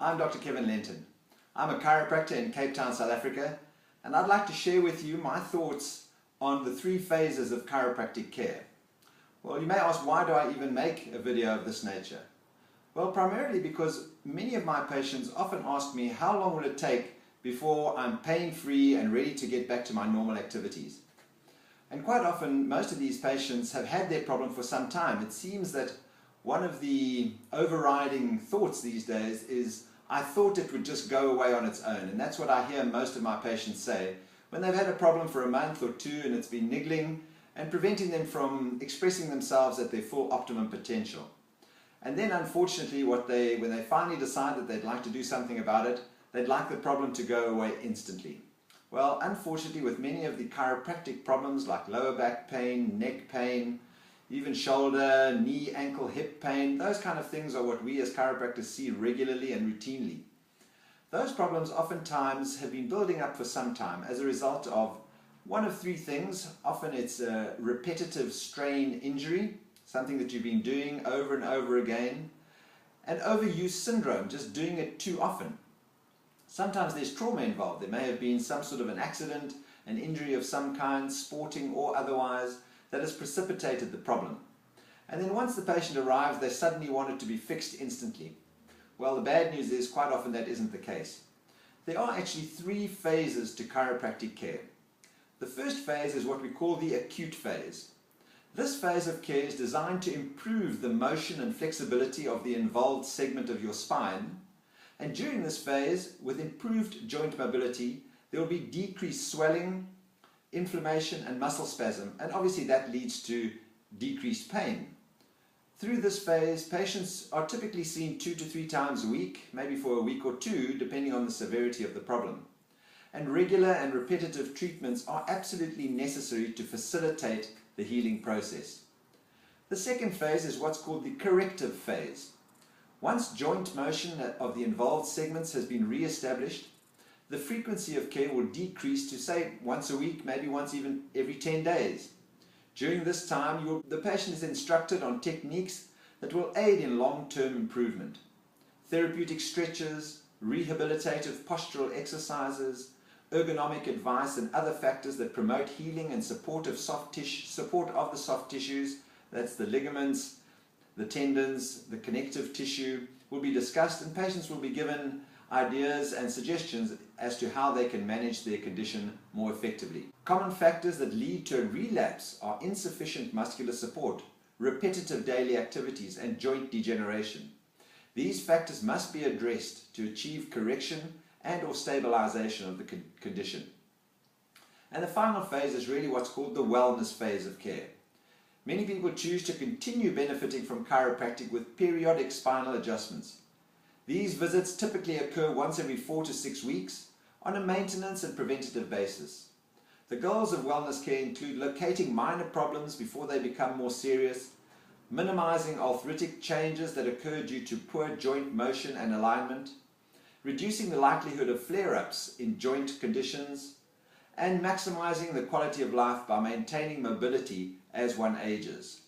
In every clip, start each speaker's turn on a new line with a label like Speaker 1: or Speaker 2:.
Speaker 1: I'm Dr. Kevin Lenton. I'm a chiropractor in Cape Town, South Africa, and I'd like to share with you my thoughts on the 3 phases of chiropractic care. Well, you may ask, why do I even make a video of this nature? Well, primarily because many of my patients often ask me how long will it take before I'm pain-free and ready to get back to my normal activities. And quite often, most of these patients have had their problem for some time. It seems that one of the overriding thoughts these days is, I thought it would just go away on its own. And that's what I hear most of my patients say when they've had a problem for a month or 2 and it's been niggling and preventing them from expressing themselves at their full optimum potential. And then unfortunately when they finally decide that they'd like to do something about it, they'd like the problem to go away instantly. Well, unfortunately, with many of the chiropractic problems like lower back pain, neck pain, even shoulder, knee, ankle, hip pain, those kind of things are what we as chiropractors see regularly and routinely. Those problems oftentimes have been building up for some time as a result of one of 3 things. Often it's a repetitive strain injury, something that you've been doing over and over again, and overuse syndrome, just doing it too often. Sometimes there's trauma involved. There may have been some sort of an accident, an injury of some kind, sporting or otherwise, that has precipitated the problem. And then once the patient arrives, they suddenly want it to be fixed instantly. Well, the bad news is quite often that isn't the case. There are actually 3 phases to chiropractic care. The first phase is what we call the acute phase. This phase of care is designed to improve the motion and flexibility of the involved segment of your spine. And during this phase, with improved joint mobility, there will be decreased swelling, inflammation and muscle spasm, and obviously that leads to decreased pain. Through this phase, patients are typically seen 2 to 3 times a week, maybe for a week or 2, depending on the severity of the problem. And regular and repetitive treatments are absolutely necessary to facilitate the healing process. The second phase is what's called the corrective phase. Once joint motion of the involved segments has been re-established, the frequency of care will decrease to, say, once a week, maybe once even every 10 days. During this time, the patient is instructed on techniques that will aid in long-term improvement. Therapeutic stretches, rehabilitative postural exercises, ergonomic advice and other factors that promote healing and support of the soft tissues, that's the ligaments, the tendons, the connective tissue, will be discussed, and patients will be given ideas and suggestions as to how they can manage their condition more effectively. Common factors that lead to a relapse are insufficient muscular support, repetitive daily activities, and joint degeneration. These factors must be addressed to achieve correction and or stabilization of the condition. And the final phase is really what's called the wellness phase of care. Many people choose to continue benefiting from chiropractic with periodic spinal adjustments. These visits typically occur once every 4 to 6 weeks on a maintenance and preventative basis. The goals of wellness care include locating minor problems before they become more serious, minimizing arthritic changes that occur due to poor joint motion and alignment, reducing the likelihood of flare-ups in joint conditions, and maximizing the quality of life by maintaining mobility as one ages.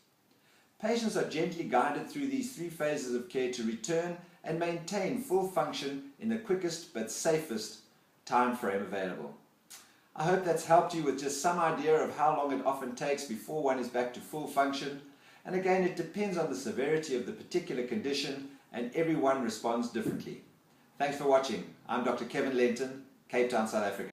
Speaker 1: Patients are gently guided through these 3 phases of care to return and maintain full function in the quickest but safest time frame available. I hope that's helped you with just some idea of how long it often takes before one is back to full function. And again, it depends on the severity of the particular condition, and everyone responds differently. Thanks for watching. I'm Dr. Kevin Lenton, Cape Town, South Africa.